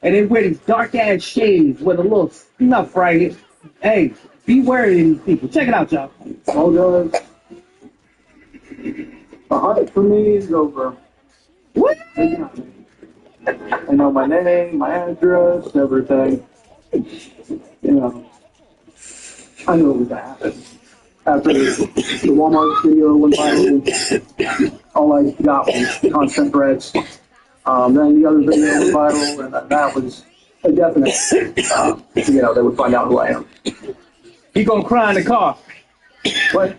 and they wear these dark ass shades with a little snuff right here. Hey, beware of these people. Check it out, y'all. All guys, the hunt for me is over. What? They know my name, my address, everything. You know, I knew it was gonna happen. After the Walmart video went viral, all I got was constant threats. Then the other video went viral, and that was a definite, you know, they would find out who I am. He gonna cry in the car. But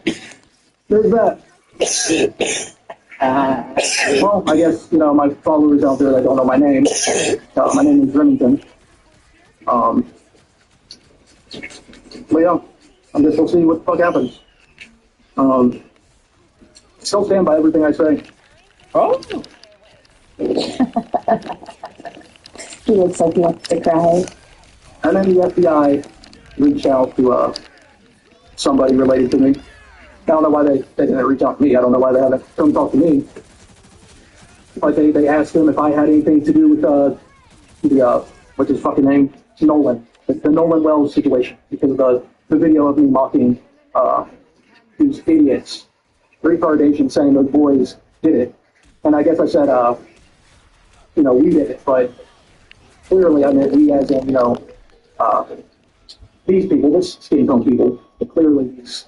there's that. Well, I guess, you know, my followers out there that don't know my name. My name is Remington. But yeah, I guess we'll see what the fuck happens. Still stand by everything I say. Oh. He looks like he wants to cry. And then the FBI reached out to somebody related to me. I don't know why they didn't reach out to me. I don't know why they haven't come talk to me. Like they asked him if I had anything to do with what's his fucking name? Nolan. The Nolan Wells situation. Because of the video of me mocking these idiots. Retardation saying those boys did it. And I guess I said, you know, we did it, but clearly I meant we as in, you know, these people, this skin tone people, but clearly these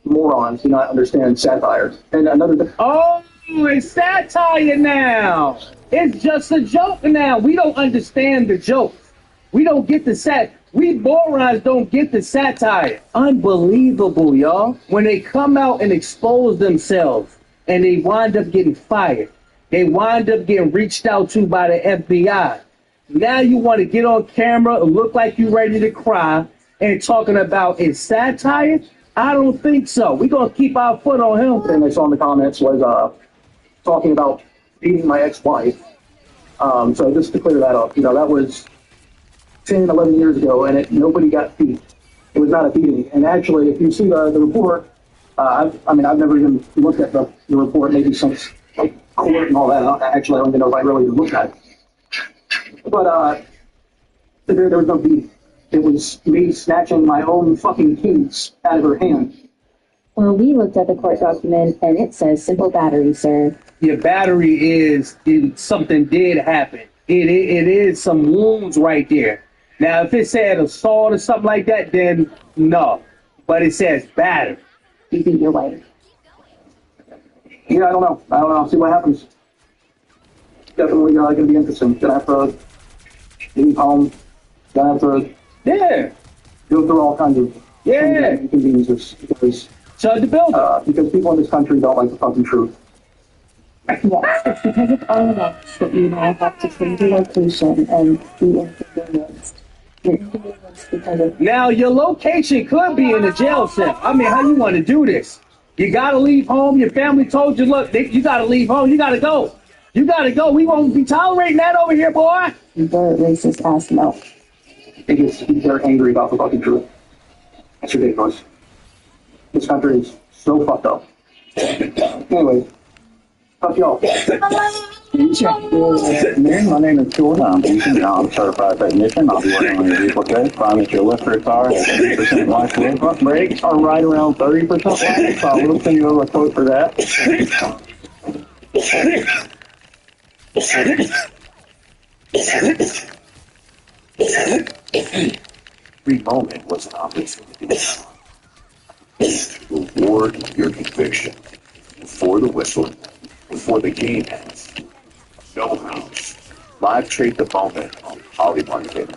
morons do not understand satire. And another Oh, it's satire now. It's just a joke now. We don't understand the joke. We don't get the we morons don't get the satire. Unbelievable, y'all. When they come out and expose themselves and they wind up getting fired. They wind up getting reached out to by the FBI. Now you want to get on camera and look like you ready to cry and talking about it's satire? I don't think so. We're going to keep our foot on him. thing I saw in the comments was talking about beating my ex-wife. So just to clear that up, you know, that was 10, 11 years ago, and nobody got beat. It was not a beating. And actually, if you see the report, I've never even looked at the report, maybe since court and all that. Actually, I don't even know if I really even looked at it. But there was no beating. It was me snatching my own fucking keys out of her hand. Well, we looked at the court document, and it says simple battery, sir. Your battery is something did happen. It is some wounds right there. Now, if it said assault or something like that, then no. But it says battery. You beat your wife. Yeah, I don't know. I'll see what happens. Definitely going to be interesting. Gonna have to leave home. Gonna have to go through all kinds of inconveniences because shut the building. Because people in this country don't like the fucking truth. Yes, it's because of all of us that you now have to change your location and be inconvenienced. You're inconvenienced because of... Now, your location could be in a jail cell. I mean, how you want to do this? You got to leave home. Your family told you, look, you got to leave home. You got to go. You got to go. We won't be tolerating that over here, boy. You're racist ass milk. They're angry about the fucking truth. That's ridiculous. This country is so fucked up. Anyway, fuck y'all. My name is George. I'm a certified technician. I'll be working on your vehicle today. Find that your electric car has 50% life vehicle. Brakes are right around 30% life, so I will send you over a quote for that. Every moment was an opportunity to reward your conviction before the whistle, before the game ends. No house. Live trade the moment on Holly Market.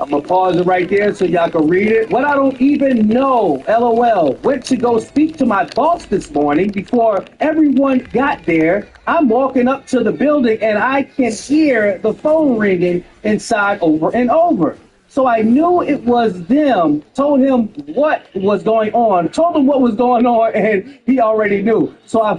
I'm going to pause it right there so y'all can read it. What I don't even know, LOL, went to go speak to my boss this morning before everyone got there. I'm walking up to the building and I can hear the phone ringing inside over and over. So I knew it was them, told him what was going on, told him what was going on, and he already knew. So I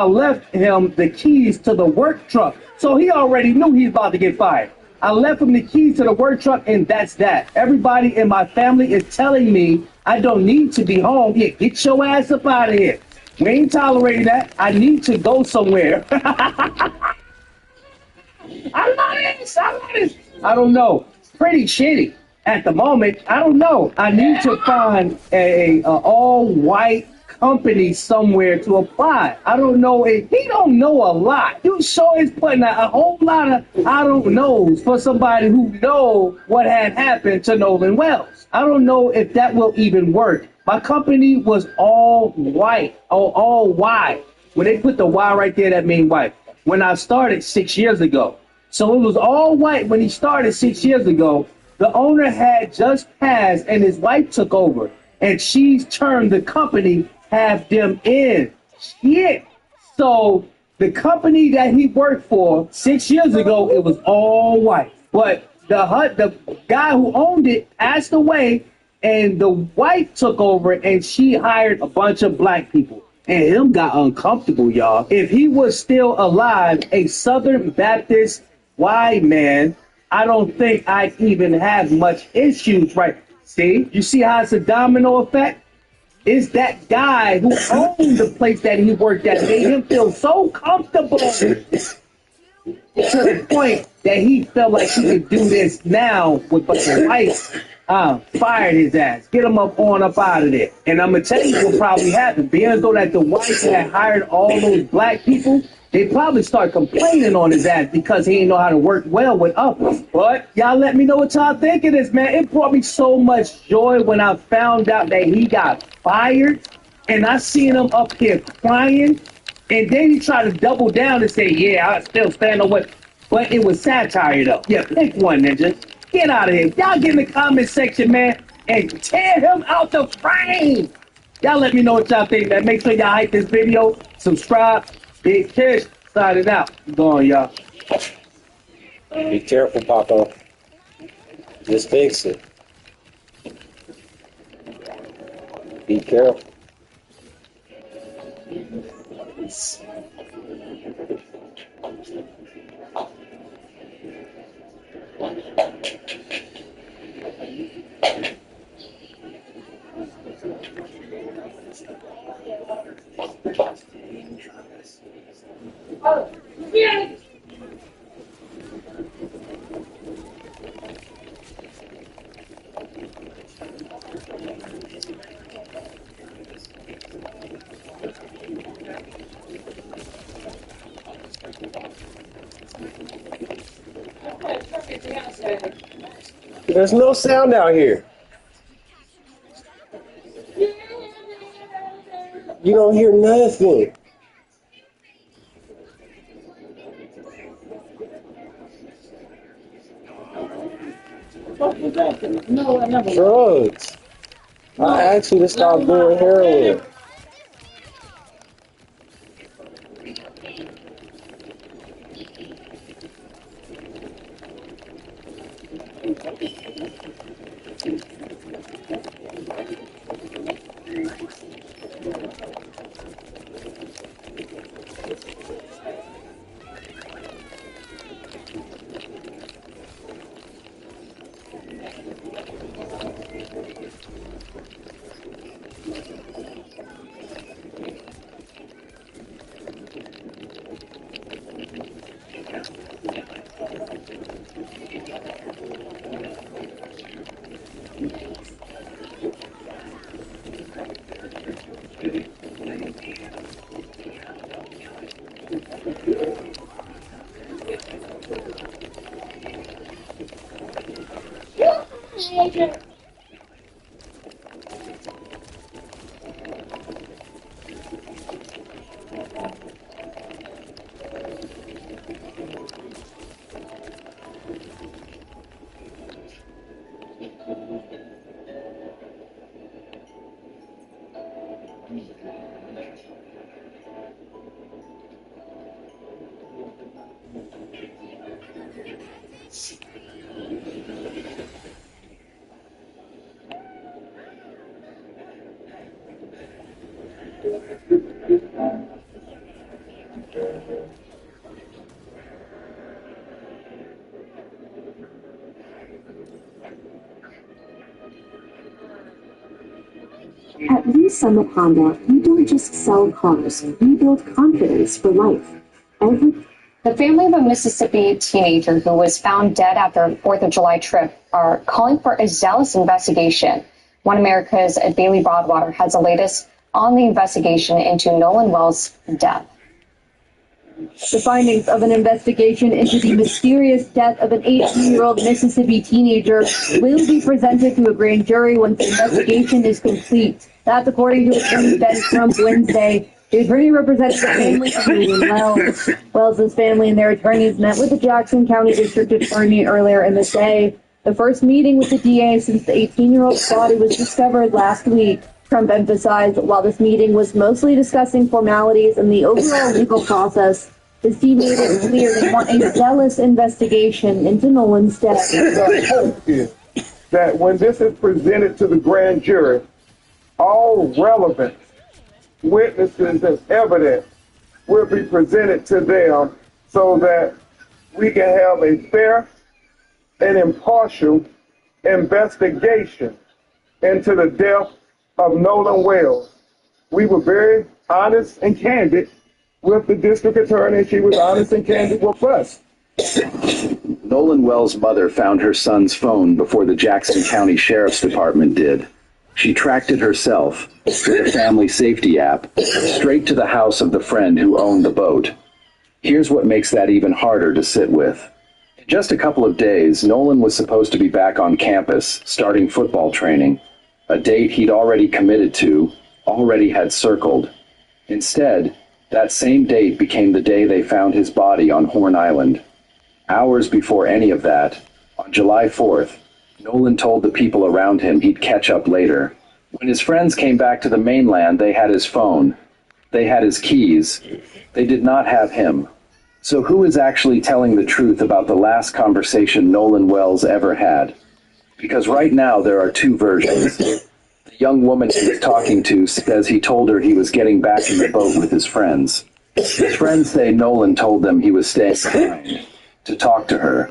left him the keys to the work truck. So he already knew he's about to get fired. I left him the keys to the work truck, and that's that. Everybody in my family is telling me I don't need to be home. Yeah, get your ass up out of here. We ain't tolerating that. I need to go somewhere. I love this. I love this. I don't know. Pretty shitty at the moment. I don't know. I need to find a all white company somewhere to apply. I don't know. He don't know a lot. You sure is putting a whole lot of I don't knows for somebody who know what had happened to Nolan Wells. I don't know if that will even work. My company was all white, all Y. When they put the Y right there, that means white. When I started 6 years ago. So it was all white when he started 6 years ago. The owner had just passed and his wife took over. And she's turned the company half them in. Shit. So the company that he worked for 6 years ago, it was all white. But the guy who owned it passed away and the wife took over and she hired a bunch of black people. And him got uncomfortable, y'all. If he was still alive, a Southern Baptist white man, I don't think I'd even have much issues, right? See? You see how it's a domino effect? It's that guy who owned the place that he worked at made him feel so comfortable to the point that he felt like he could do this now with the wife. Fired his ass. Get him up out of there. And I'm gonna tell you what probably happened. Being though that the wife had hired all those black people, they probably start complaining on his ass because he didn't know how to work well with others. But y'all let me know what y'all think of this, man. It brought me so much joy when I found out that he got fired, and I seen him up here crying, and then he tried to double down and say, "Yeah, I still stand on what." But it was satire, though. Yeah, pick one, ninja. Get out of here. Y'all get in the comment section, man, and tear him out the frame. Y'all let me know what y'all think, man. Make sure y'all like this video, subscribe. Big Kish, signing out. Go on, y'all. Be careful, Papa. Just fix it. Be careful. There's no sound out here. You don't hear nothing. Drugs. I asked you to stop doing heroin. At Lee's Summit Honda, we don't just sell cars, we build confidence for life. The family of a Mississippi teenager who was found dead after a 4th of July trip are calling for a zealous investigation. One America's Bailey Broadwater has the latest on the investigation into Nolan Wells' death. The findings of an investigation into the mysterious death of an 18-year-old Mississippi teenager will be presented to a grand jury once the investigation is complete. That's according to Attorney Ben Crump Wednesday. The attorney represents the family of Nolan Wells. Wells' family and their attorneys met with the Jackson County District Attorney earlier in the day. The first meeting with the DA since the 18-year-old's body was discovered last week. Trump emphasized that while this meeting was mostly discussing formalities and the overall legal process, his team made it clear they want a zealous investigation into Nolan's death. The hope is that when this is presented to the grand jury, all relevant witnesses and evidence will be presented to them so that we can have a fair and impartial investigation into the death of Nolan Wells. We were very honest and candid with the district attorney. She was honest and candid with us. Nolan Wells' mother found her son's phone before the Jackson County Sheriff's Department did. She tracked it herself with a family safety app straight to the house of the friend who owned the boat. Here's what makes that even harder to sit with. In just a couple of days, Nolan was supposed to be back on campus, starting football training, a date he'd already committed to, already had circled. Instead, that same date became the day they found his body on Horn Island. Hours before any of that, on July 4th, Nolan told the people around him he'd catch up later. When his friends came back to the mainland, they had his phone. They had his keys. They did not have him. So who is actually telling the truth about the last conversation Nolan Wells ever had? Because right now there are two versions. The young woman he was talking to says he told her he was getting back in the boat with his friends. His friends say Nolan told them he was staying behind to talk to her.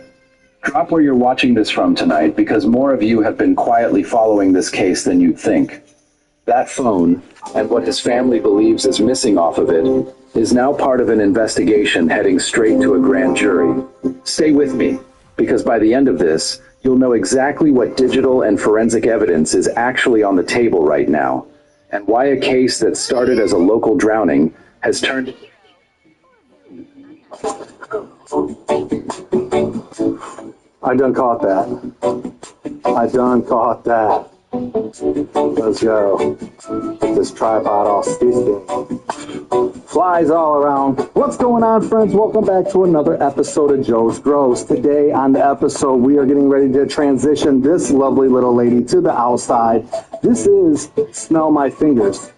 Drop where you're watching this from tonight, because more of you have been quietly following this case than you'd think. That phone, and what his family believes is missing off of it, is now part of an investigation heading straight to a grand jury. Stay with me, because by the end of this, you'll know exactly what digital and forensic evidence is actually on the table right now, and why a case that started as a local drowning has turned... I done caught that. I done caught that. Let's go. Get this tripod all sticky. Flies all around. What's going on, friends? Welcome back to another episode of Joe's Grows. Today on the episode, we are getting ready to transition this lovely little lady to the outside. This is Smell My Fingers.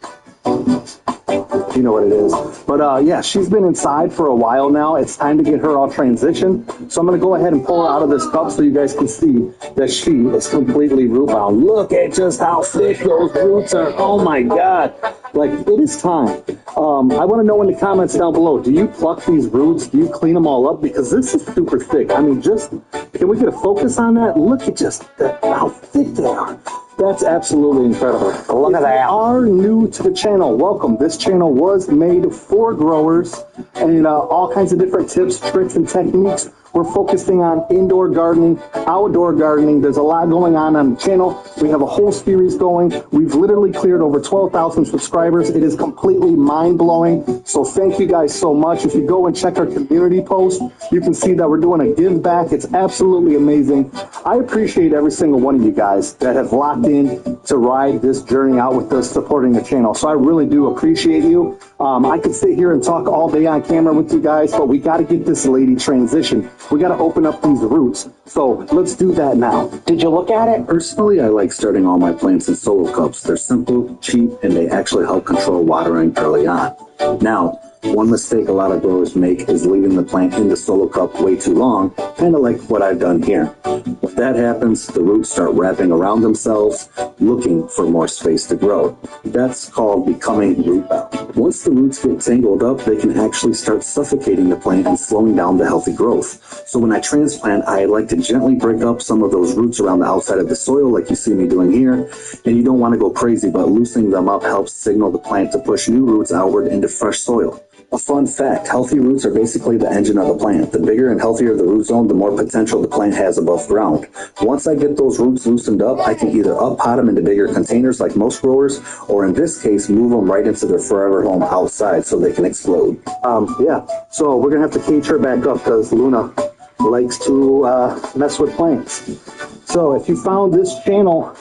You know what it is. But yeah, she's been inside for a while now. It's time to get her all transitioned. So I'm going to go ahead and pull her out of this cup so you guys can see that she is completely root bound. Look at just how thick those roots are. Oh my God. Like, it is time. I want to know in the comments down below, do you pluck these roots? Do you clean them all up? Because this is super thick. I mean, just, can we get a focus on that? Look at just how thick they are. That's absolutely incredible. Look at that. If you are new to the channel, welcome. This channel was made for growers and all kinds of different tips, tricks, and techniques. We're focusing on indoor gardening, outdoor gardening. There's a lot going on the channel. We have a whole series going. We've literally cleared over 12,000 subscribers. It is completely mind-blowing. So thank you guys so much. If you go and check our community post, you can see that we're doing a give back. It's absolutely amazing. I appreciate every single one of you guys that have locked in to ride this journey out with us, supporting the channel. So I really do appreciate you. I could sit here and talk all day on camera with you guys, but we got to get this lady transitioned. We got to open up these roots. So let's do that now. Did you look at it? Personally, I like starting all my plants in solo cups. They're simple, cheap, and they actually help control watering early on. Now, one mistake a lot of growers make is leaving the plant in the solo cup way too long, kind of like what I've done here. When that happens, the roots start wrapping around themselves, looking for more space to grow. That's called becoming root bound. Once the roots get tangled up, they can actually start suffocating the plant and slowing down the healthy growth. So when I transplant, I like to gently break up some of those roots around the outside of the soil like you see me doing here. And you don't want to go crazy, but loosening them up helps signal the plant to push new roots outward into fresh soil. A fun fact, healthy roots are basically the engine of the plant. The bigger and healthier the root zone, the more potential the plant has above ground. Once I get those roots loosened up, I can either up pot them into bigger containers like most growers, or in this case, move them right into their forever home outside so they can explode. Yeah, so we're going to have to cage her back up because Luna likes to mess with plants. So if you found this channel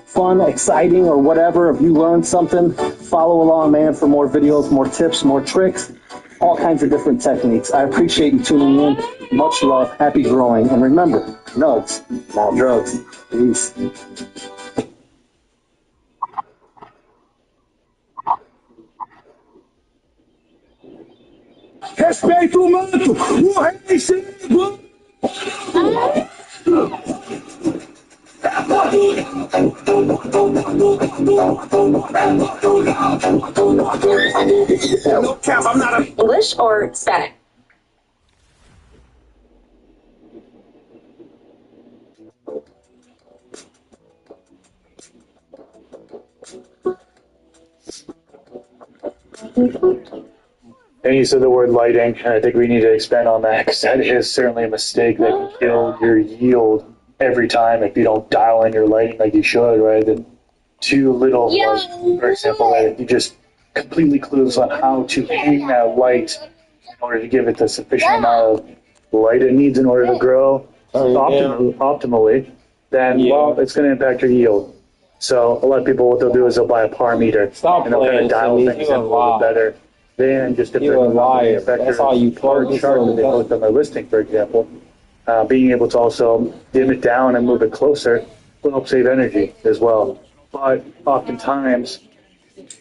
fun, exciting, or whatever, if you learned something, follow along, man, for more videos, more tips, more tricks, all kinds of different techniques. I appreciate you tuning in. Much love, happy growing, and remember, nugs, not drugs. Peace. Respeita o manto! O rei chegou! No cap, I'm not a... English or Spanish? And you said the word lighting, and I think we need to expand on that because that is certainly a mistake that can kill your yield every time if you don't dial in your lighting like you should, right? The too little light, for example, that you just completely clueless on how to hang that light in order to give it the sufficient amount of light it needs in order to grow optimally, then well, it's going to impact your yield. So a lot of people, what they'll do is they'll buy a par meter and they'll kind of dial things in a little better. Then just depending on the manufacturer's chart that they put on their listing, for example, being able to also dim it down and move it closer will help save energy as well. But oftentimes,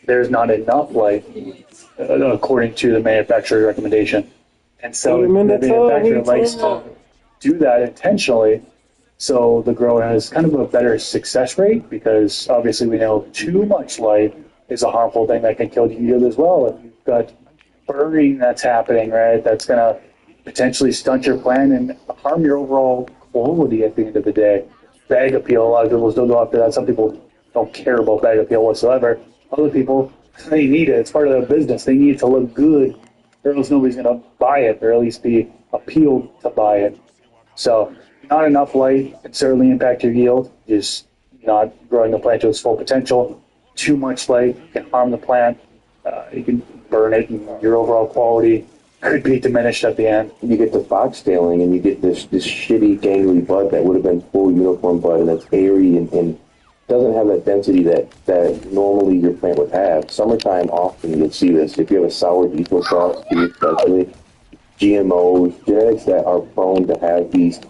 there's not enough light according to the manufacturer's recommendation. And so the manufacturer likes to do that intentionally so the grower has kind of a better success rate because obviously we know too much light is a harmful thing that can kill your yield as well. If you've got burning that's happening, right, that's going to potentially stunt your plant and harm your overall quality at the end of the day. Bag appeal, a lot of people still go after that. Some people don't care about bag appeal whatsoever. Other people, they need it. It's part of their business. They need it to look good, or else nobody's going to buy it, or at least be appealed to buy it. So not enough light can certainly impact your yield. Just not growing the plant to its full potential. Too much light can harm the plant. You can burn it, and your overall quality could be diminished at the end. You get the foxtailing, and you get this shitty, gangly bud that would have been full uniform bud, and that's airy and doesn't have that density that normally your plant would have. Summertime, often you'll see this. If you have a sour diesel crop, especially GMOs, genetics that are prone to have these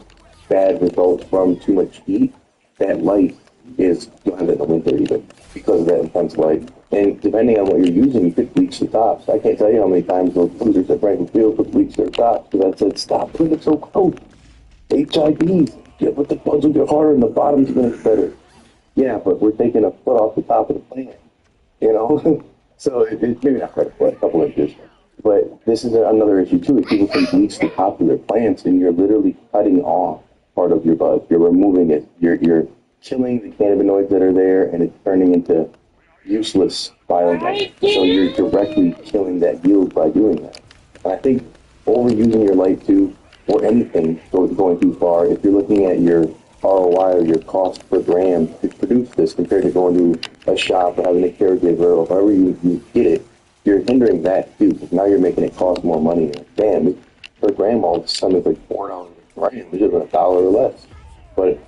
bad results from too much heat, that light is, you'll have that in the winter even, because of that intense light. And depending on what you're using, you could bleach the tops. I can't tell you how many times those losers at Franklin Field would bleach their tops because I said, stop putting it so close. HIDs, yeah, but the buds will get harder and the bottom's going to get better. Yeah, but we're taking a foot off the top of the plant, you know? So it's maybe not quite a foot, a couple inches. But this is another issue too. If people can bleach the top of their plants and you're literally cutting off part of your bud, you're removing it, you're killing the cannabinoids that are there, and it's turning into useless biomass. So you're directly killing that yield by doing that. And I think overusing your light too, or anything going too far, if you're looking at your ROI or your cost per gram to produce this compared to going to a shop or having a caregiver or however you get it, you're hindering that too, because now you're making it cost more money. Damn, per gram all of a sudden it's like $4 a gram, which is $1 or less. But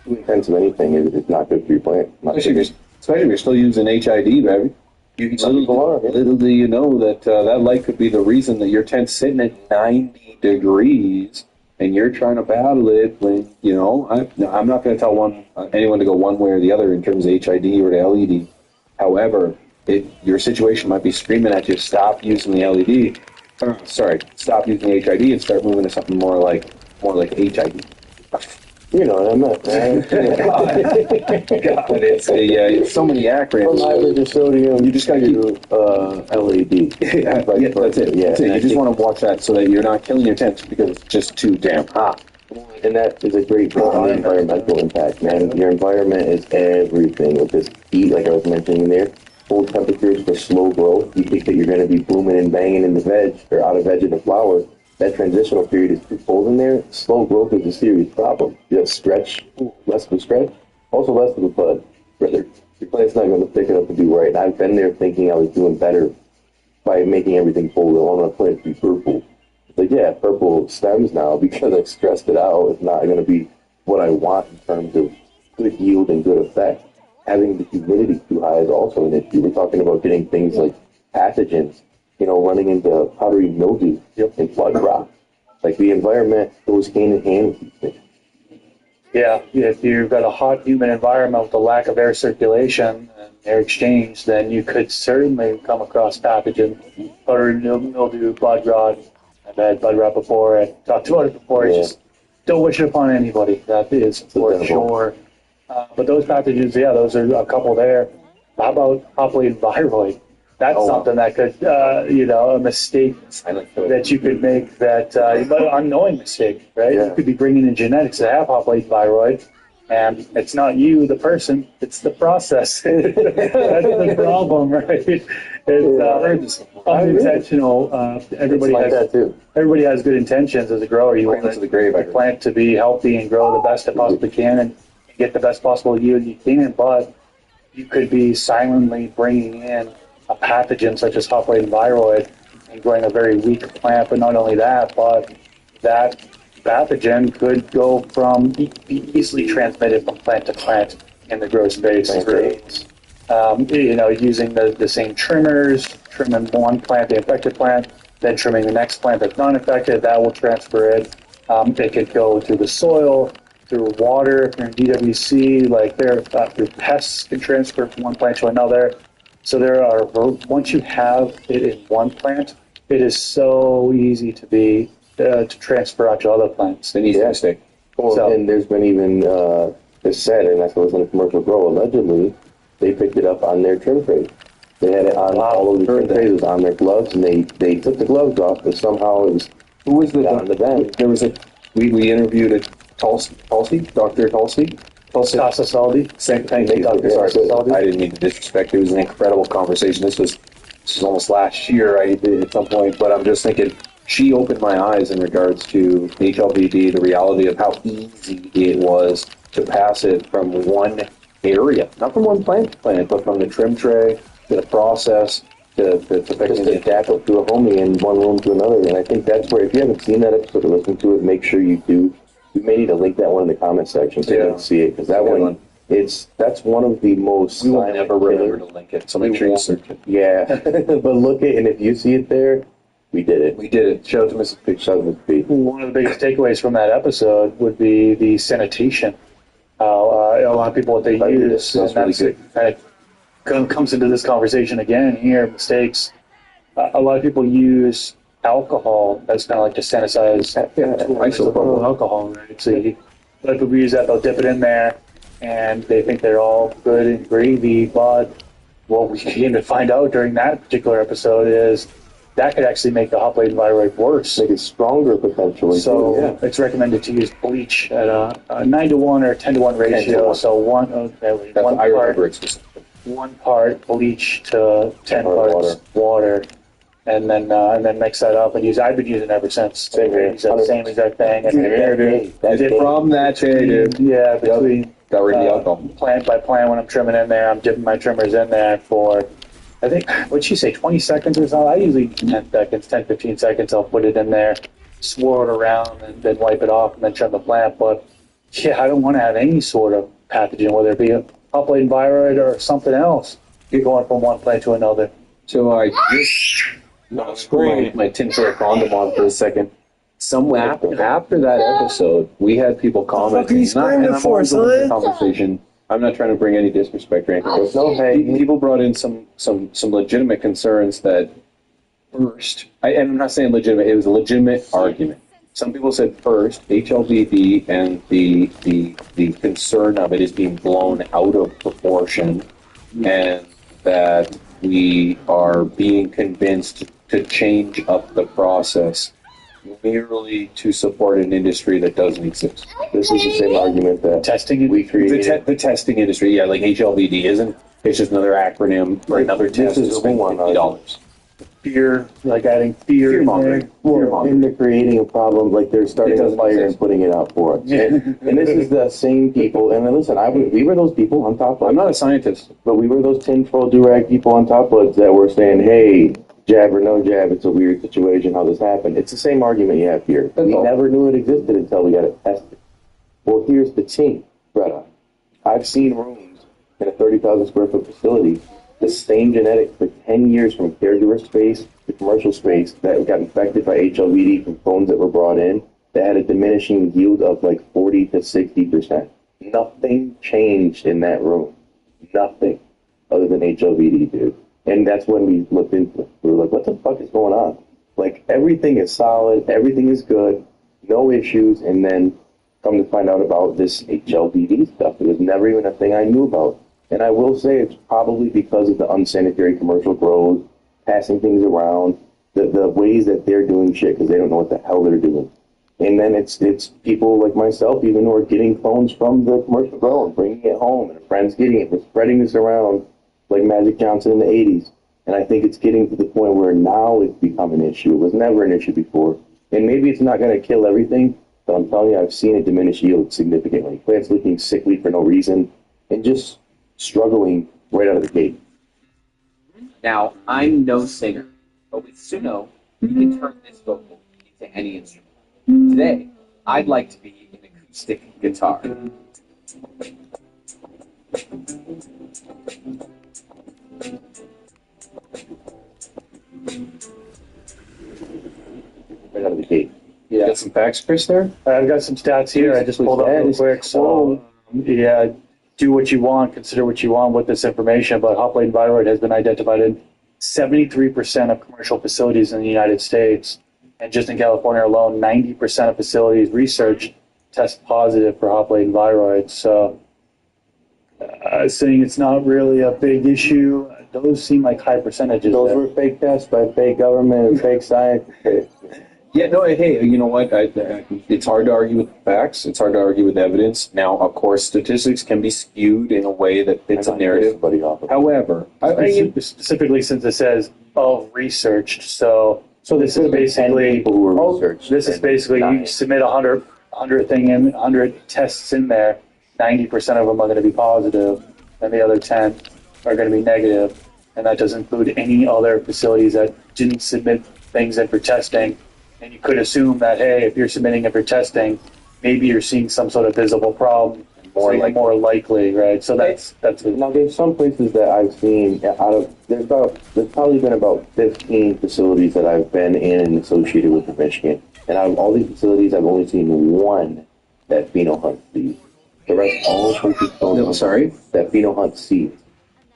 too intensive anything is not good for your plant. Especially if you're still using HID, baby. Little do you know that that light could be the reason that your tent's sitting at 90 degrees and you're trying to battle it when, you know, I'm not going to tell anyone to go one way or the other in terms of HID or the LED. However, your situation might be screaming at you, stop using the LED. Stop using HID and start moving to something more like HID. You know, I'm not. God, it's so many acronyms. From average of sodium, you just got to keep LAD. Yeah, that's it. Yeah, That's it. You just want to watch that so that you're not killing your tent because it's just too damn hot. And that is a great point on the environmental impact, man. Your environment is everything. With this heat, like I was mentioning there, cold temperatures for slow growth. You think that you're going to be booming and banging in the veg or out of veg into flower. That transitional period is too cold in there. Slow growth is a serious problem. You have stretch, less of a stretch, also less of a bud. Brother, your plant's not going to pick it up and do right. And I've been there thinking I was doing better by making everything full. I want my plant to be purple. Like, yeah, purple stems now because I stressed it out. It's not going to be what I want in terms of good yield and good effect. Having the humidity too high is also an issue. We're talking about getting things like pathogens, running into powdery mildew and flood rot. Like, the environment goes hand in hand with these things. Yeah, if you've got a hot, humid environment with a lack of air circulation and air exchange, then you could certainly come across pathogens, powdery mildew, blood rot. I've had blood rot before. I talked about it before. Yeah. Just don't wish it upon anybody. That is for sure. But those pathogens, those are a couple there. How about hoploid viroid? That's something that could, a mistake that you could make, that unknowing mistake, right? Yeah. You could be bringing in genetics that have hoploid viroid, and it's not you, the person, it's the process. That's the problem, right? It's unintentional. Everybody has good intentions as a grower. You want the plant to be healthy and grow the best it possibly can and get the best possible yield you can, but you could be silently bringing in a pathogen such as hoploid viroid and growing a very weak plant. But not only that, but that pathogen could be easily transmitted from plant to plant in the grow space. Using the same trimmers, trimming one plant, the infected plant, then trimming the next plant that's not infected, that will transfer it. It could go to the soil, through water, if you're in DWC, your pests can transfer from one plant to another. So once you have it in one plant, it is so easy to transfer out to other plants. They need to stay. And there's been even, it's said, and that's what was in a commercial grow, allegedly, they picked it up on their trim trays. They had it on all of the trim trays, it was on their gloves, and they took the gloves off, but somehow it was on the bend. There was we interviewed a Tulsi, Dr. Tulsi. Thank you. Sorry, I didn't mean to disrespect. It was an incredible conversation. This was almost last year at some point, but I'm just thinking she opened my eyes in regards to HLBD, the reality of how easy it was to pass it from one area, not from one plant to plant, but from the trim tray to the process to adapt to a homie in one room to another. And I think that's where, if you haven't seen that episode or listened to it, make sure you do. We may need to link that one in the comment section so you can see it, because that one, that's one of the most. We will never remember to link it, so make sure you search it. Yeah, but look it, and if you see it there, we did it. We did it. Shout out to Mrs. P. Shout out to Mrs. P. One of the biggest takeaways from that episode would be the sanitation. A lot of people, what they use, that's really good. Kind of comes into this conversation again here, mistakes. A lot of people use alcohol as kind of like to sanitize isopropyl alcohol, right? So a lot of people use that, they'll dip it in there, and they think they're all good and gravy, but what we came to find out during that particular episode is that could actually make the hoploid viroid worse. Make it stronger potentially. So it's recommended to use bleach at a 9-to-1 or 10-to-1 ratio. So one part bleach to 10 parts water. And then mix that up and use. I've been using it ever since. Same exact thing. And from that day, dude. Yeah, between got rid of the alcohol. Plant by plant, when I'm trimming in there, I'm dipping my trimmers in there for, I think, what'd she say, 20 seconds or something? I usually 10 seconds, 10, 15 seconds. I'll put it in there, swirl it around, and then wipe it off, and then trim the plant. But yeah, I don't want to have any sort of pathogen, whether it be a hoploid viroid or something else, going from one plant to another. So I just. My tinfoil condom on for a second. After that episode, we had people commenting. Conversation. I'm not trying to bring any disrespect or anything, but people brought in some legitimate concerns that first, and I'm not saying legitimate, it was a legitimate argument. Some people said first, HLBD and the concern of it is being blown out of proportion, and that we are being convinced to change up the process merely to support an industry that doesn't exist. This is the same argument that testing we created. The testing industry, yeah, like HLBD isn't. It's just another acronym for another test to spend $50. Fear, like adding fear in there. Well, and they're creating a problem, like they're starting a fire and putting it out for us. And this is the same people. And then listen, we were those people on top of. I'm not a scientist, but we were those tinfoil do-rag people on top of that were saying, "Hey, jab or no jab, it's a weird situation. How this happened?" It's the same argument you have here. We never knew it existed until we got it tested. Well, here's the thing, Greta. I've seen rooms in a 30,000 square foot facility, the same genetics for 10 years from caregiver space to commercial space that got infected by HLVD from phones that were brought in that had a diminishing yield of like 40 to 60%. Nothing changed in that room. Nothing other than HLVD, dude. And that's when we looked into it. We were like, what the fuck is going on? Like, everything is solid, everything is good, no issues, and then come to find out about this HLVD stuff. It was never even a thing I knew about. And I will say it's probably because of the unsanitary commercial grows, passing things around, the ways that they're doing shit because they don't know what the hell they're doing. And then it's people like myself even who are getting phones from the commercial grow and bringing it home, and friends getting it. We're spreading this around like Magic Johnson in the 80s. And I think it's getting to the point where now it's become an issue. It was never an issue before. And maybe it's not going to kill everything, but I'm telling you, I've seen it diminish yield significantly. Plants looking sickly for no reason and just struggling right out of the gate. Now, I'm no singer, but with Suno, you can turn this vocal into any instrument. Today, I'd like to be an acoustic guitar. Right out of the gate. Yeah. Got some facts, Chris, there? I've got some stats here. I just pulled up real quick. So, yeah, do what you want, consider what you want with this information, but hop-latent viroid has been identified in 73% of commercial facilities in the United States. And just in California alone, 90% of facilities researched test positive for hop-latent viroid. So, saying it's not really a big issue, those seem like high percentages. Those were fake tests by fake government and fake science. Yeah, no, hey, you know what? It's hard to argue with facts. It's hard to argue with evidence. Now, of course, statistics can be skewed in a way that fits a narrative. However, specifically since it says of researched, so this is basically you submit 100 tests in there, 90% of them are going to be positive, and the other 10 are going to be negative, and that doesn't include any other facilities that didn't submit things in for testing. And you could assume that, hey, if you're submitting it for testing, maybe you're seeing some sort of visible problem, more likely, right? So that's it. Now, there's some places that I've seen there's probably been about 15 facilities that I've been in associated with Michigan, and out of all these facilities, I've only seen one that pheno hunt seeds. The rest all purchase phones. No, sorry, that pheno hunt seeds.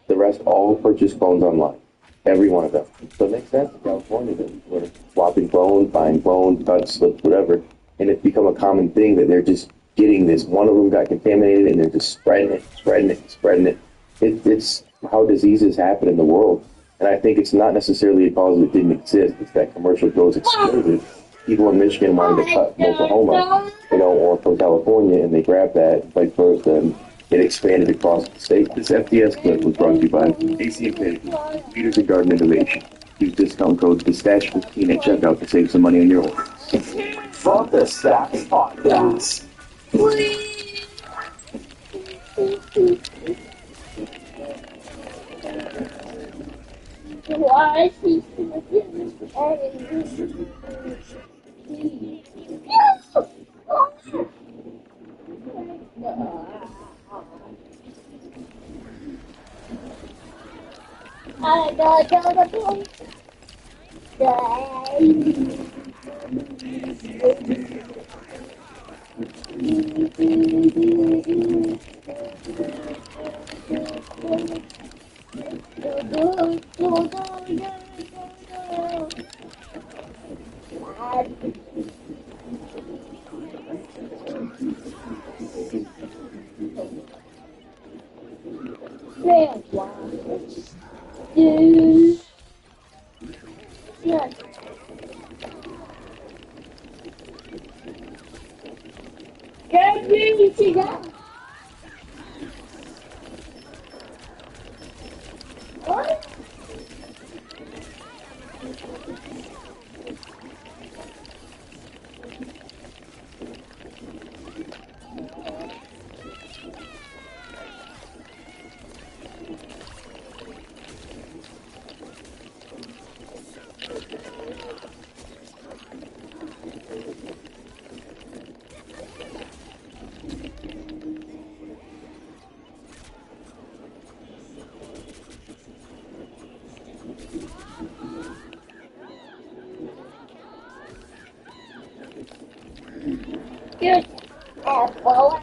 The rest all purchase phones online. Every one of them. So it makes sense in California that we're swapping clones, buying clones, cuts, slips, whatever. And it's become a common thing that they're just getting this. One of them got contaminated and they're just spreading it. It's how diseases happen in the world. And I think it's not necessarily a cause that didn't exist. It's that commercial grows exploded. People in Michigan wanted to cut from Oklahoma, or from California, and they grabbed that, vice versa, and it expanded across the state. This FDS clip was brought to you by AC Infinity, leaders in garden innovation. Use discount code PISTACHE15 at checkout to save some money on your order. From the Stacks Podcast. Why she's I got the point. Yeah. Can't really see that. What? Good. Well,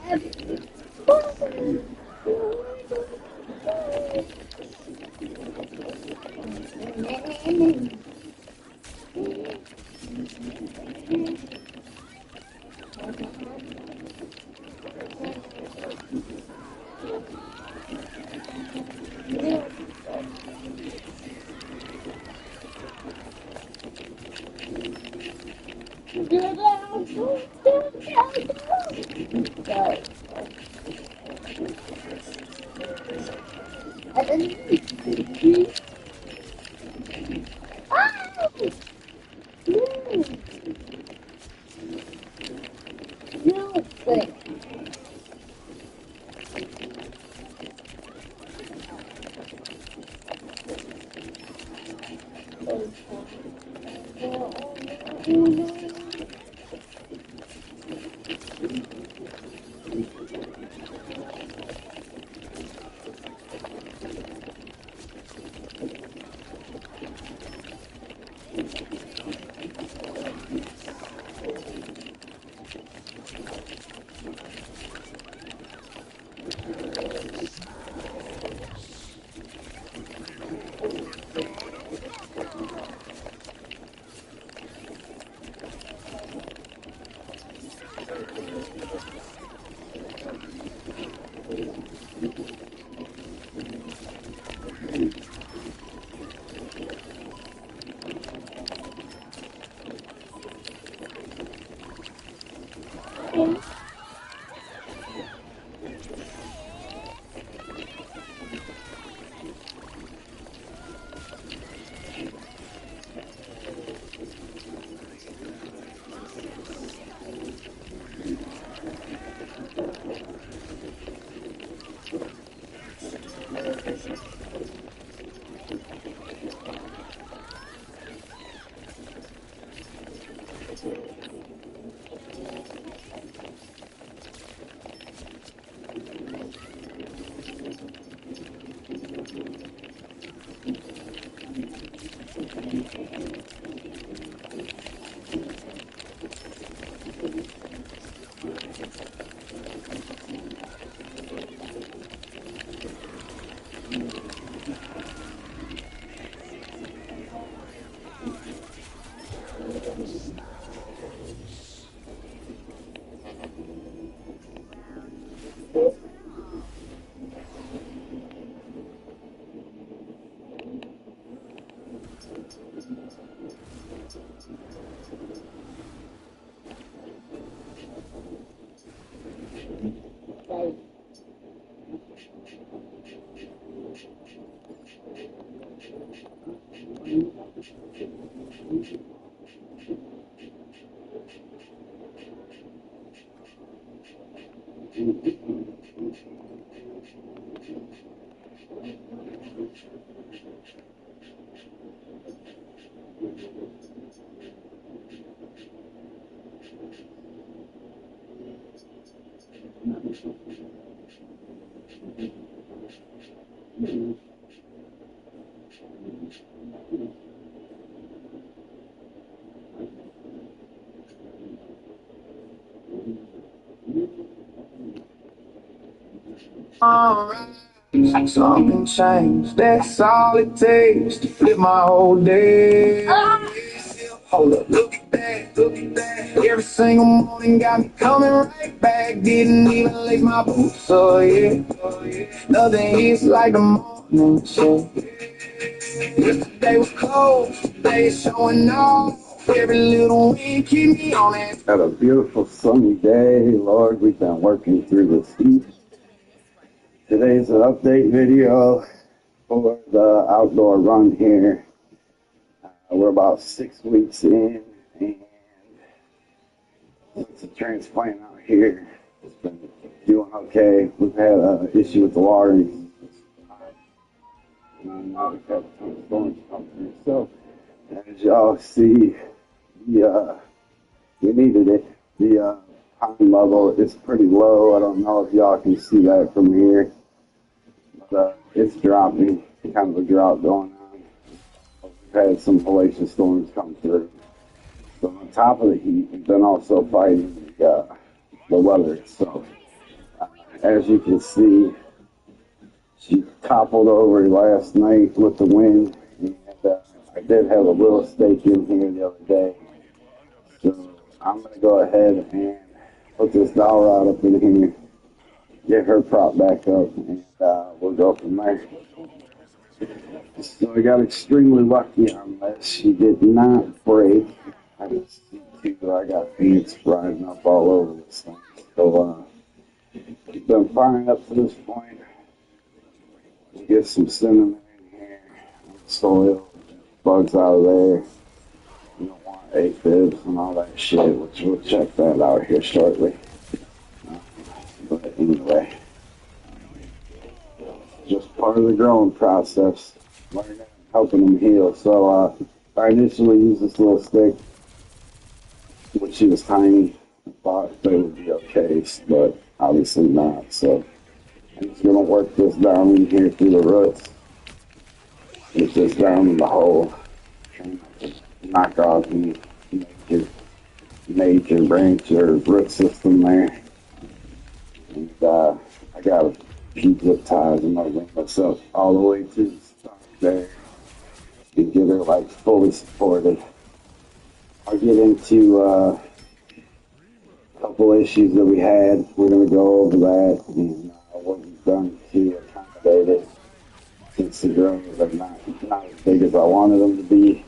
Alright, something changed. That's all it takes to flip my whole day. Hold up, look at that, look at that. Every single morning got me coming right back. Didn't even lace my boots, so yeah. Nothing hits like the morning Yesterday was cold, they showing off. Every little wind keep me on it. Had a beautiful sunny day. Lord, we've been working through this heat. Today's an update video for the outdoor run here. We're about 6 weeks in, and since the transplant out here, it's been doing okay. We've had an issue with the watering. Now we've had a ton of storms come through. So, as y'all see, we needed it. The pond level is pretty low. I don't know if y'all can see that from here, but it's dropping. Kind of a drought going on. We've had some hellacious storms come through. So on top of the heat, we've been also fighting the weather. So as you can see, she toppled over last night with the wind, and I did have a little stake in here the other day. So I'm going to go ahead and put this dowel rod up in here, get her propped back up, and we'll go from there. So I got extremely lucky on this. She did not break. I can see too, I got ants rising up all over this thing. So we've been fine up to this point. We'll get some cinnamon in here, soil, bugs out of there. You don't want aphids and all that shit, which we'll check that out here shortly. But anyway, just part of the growing process, learning, helping them heal. So I initially used this little stick, when she was tiny. I thought they would be okay, but obviously not. So I'm just gonna work this down in here through the roots. It's just down in the hole, trying to knock off the major branch or root system there. And I got a few zip ties and I'll bring myself all the way to the stalk there and get her like fully supported. I'll get into a couple issues that we had. We're going to go over that and what we've done to accommodate it, since the drones are not as big as I wanted them to be.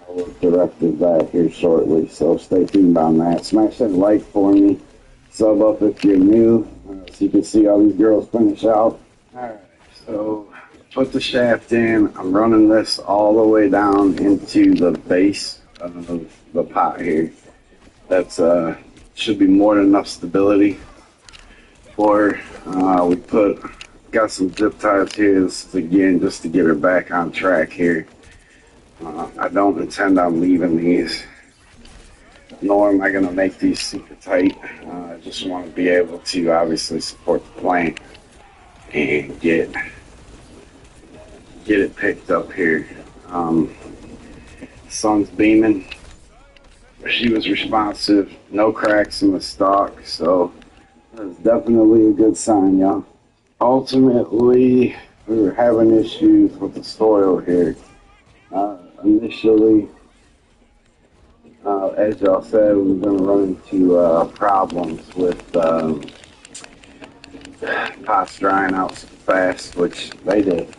I'll work the rest of that here shortly, so stay tuned on that. Smash that like for me. Sub up if you're new, so you can see how these girls finish out. Alright, so put the shaft in. I'm running this all the way down into the base of the pot here. That's should be more than enough stability for we got some zip ties here. This is again just to get her back on track here. I don't intend on leaving these, nor am I going to make these super tight. I just want to be able to obviously support the plant and get it picked up here. Sun's beaming. She was responsive, no cracks in the stalk, so that's definitely a good sign, y'all. Ultimately, we were having issues with the soil here. Initially, as y'all said, we were going to run into problems with pots drying out so fast, which they did.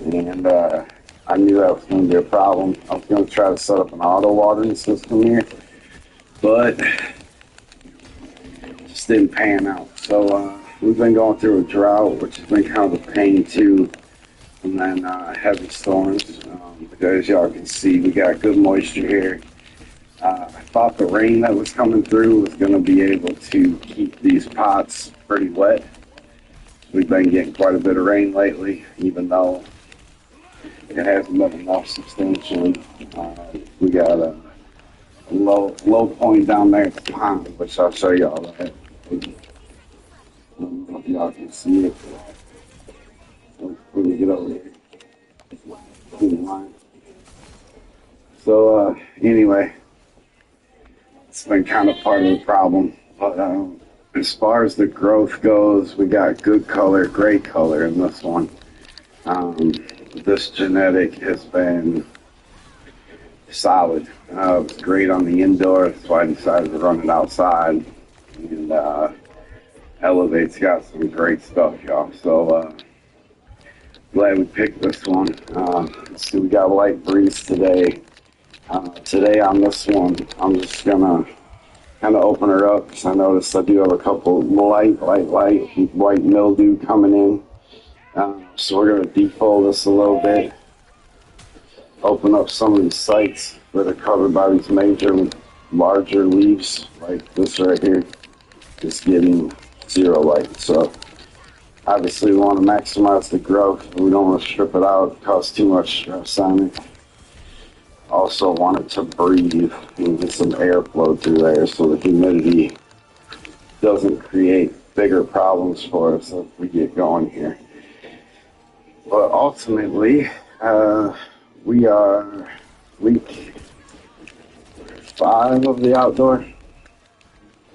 And I knew that was going to be a problem. I was going to try to set up an auto watering system here, but it just didn't pan out. So we've been going through a drought, which has been kind of a pain too, and then heavy storms. As y'all can see, we got good moisture here. I thought the rain that was coming through was going to be able to keep these pots pretty wet. We've been getting quite a bit of rain lately, even though it hasn't been enough substantially. We got a low point down there at the pond, which I'll show y'all that. I don't know if y'all can see it. Let me get over here. So anyway, it's been kind of part of the problem. But as far as the growth goes, we got good color, great color in this one. This genetic has been solid. It was great on the indoor, that's why I decided to run it outside. And Elevate's got some great stuff, y'all. So Glad we picked this one. So we got a light breeze today. Today on this one, I'm just gonna kind of open her up because I noticed I do have a couple light white mildew coming in. So we're gonna defold this a little bit. Open up some of these sites that are covered by these major, larger leaves like this right here. Just getting zero light. So obviously we want to maximize the growth. We don't want to strip it out, cause too much stress on it. Also want it to breathe and get some airflow through there so the humidity doesn't create bigger problems for us if we get going here. But ultimately, we are week 5 of the outdoor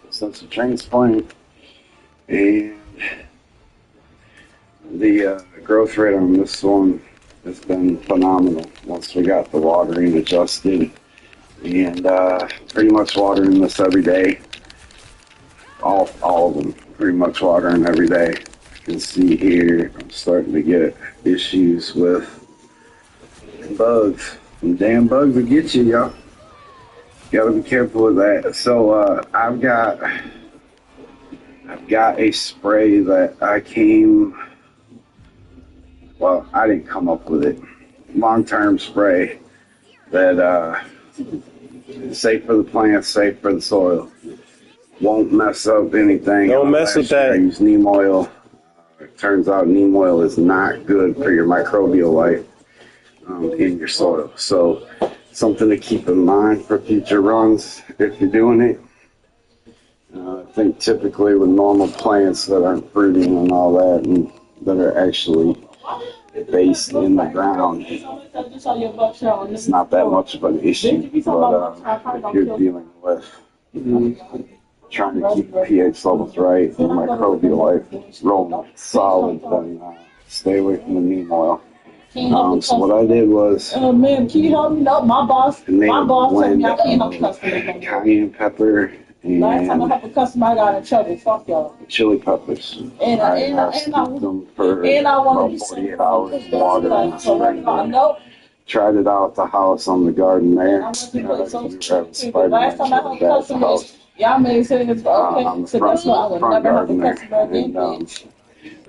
since the transplant, and the growth rate on this one has been phenomenal once we got the watering adjusted, and pretty much watering this every day. All of them pretty much watering every day. You can see here I'm starting to get issues with bugs. Some damn bugs will get you, y'all. Gotta be careful with that. So I've got a spray that I didn't come up with it. Long-term spray that is safe for the plants, safe for the soil. Won't mess up anything. Don't mess with that. I use neem oil. It turns out neem oil is not good for your microbial life in your soil. So something to keep in mind for future runs if you're doing it. I think typically with normal plants that aren't fruiting and all that, and that are actually based in the ground, it's not that much of an issue. But if you're dealing with trying to keep the pH levels right and microbial life rolling solid, then stay away from the neem oil. So what I did was can you help me? No, my boss told me I can't help customers. cayenne pepper and Last time I helped a customer, I got in trouble. Fuck y'all. chili peppers. And I steeped them for want about to 48 hours in water and strained them. Nope. Tried it out at the house on the garden there. Last We were having time Spider-Man I helped chili at the house. customers, y'all made sense. Okay, so that's why I would never help a customer again. And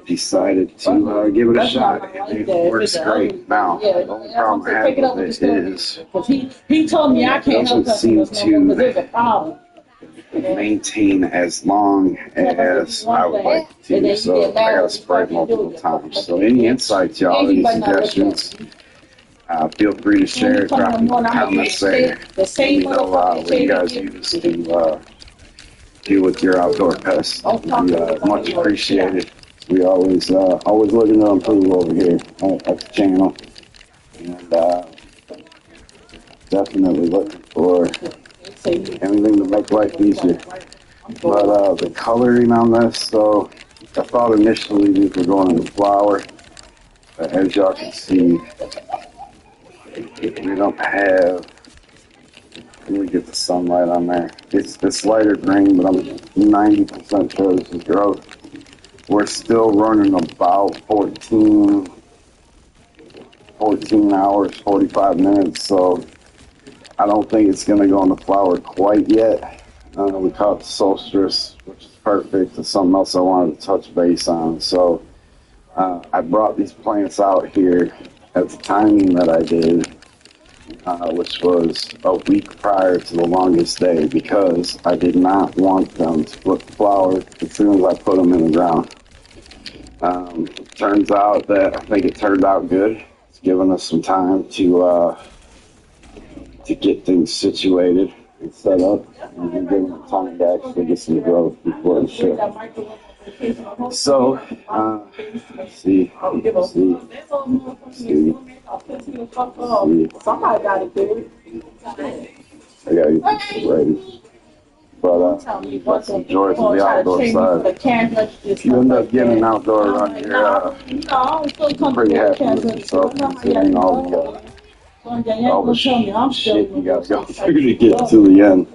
decided to give it a shot. It works great. Now, the only problem I have with it is he told me I can't help customers no more because there's a problem. maintain as long as I would like to. So I gotta spray multiple times. So any insights, y'all, any suggestions, feel free to share it, drop in the comments there. Let me know what you guys use to do with your outdoor pests. Much appreciated. We always looking to improve over here at the channel, and definitely looking for anything to make life easier. But the coloring on this, so I thought initially these were going in the flower, but as y'all can see, we don't have. Let me get the sunlight on there. It's lighter green, but I'm 90% sure this is growth. We're still running about 14 hours, 45 minutes, so I don't think it's going to go in the flower quite yet. We caught the solstice, which is perfect. It's something else I wanted to touch base on. So I brought these plants out here at the timing that I did, which was a week prior to the longest day, because I did not want them to flip flower as soon as I put them in the ground. Turns out that I think it turned out good. It's given us some time to get things situated and set up, and then give them time to actually get some growth before the ship. So, see. Somebody got it, dude. I gotta get this ready. But let's enjoy the outdoor side. If you end up getting an outdoor run here, I'm pretty happy with yourself, considering all the shit you gotta go through to get to the end.